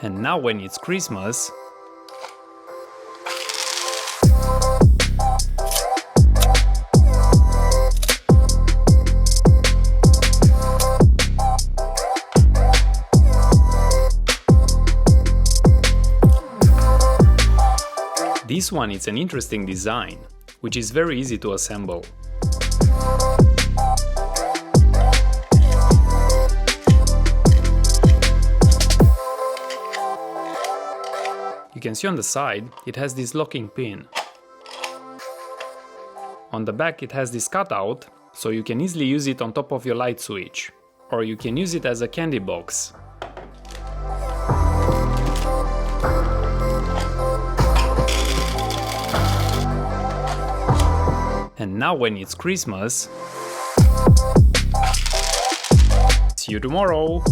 And now when it's Christmas, this one is an interesting design, which is very easy to assemble. You can see on the side it has this locking pin. On the back it has this cutout, so you can easily use it on top of your light switch, or you can use it as a candy box. And now when it's Christmas, see you tomorrow!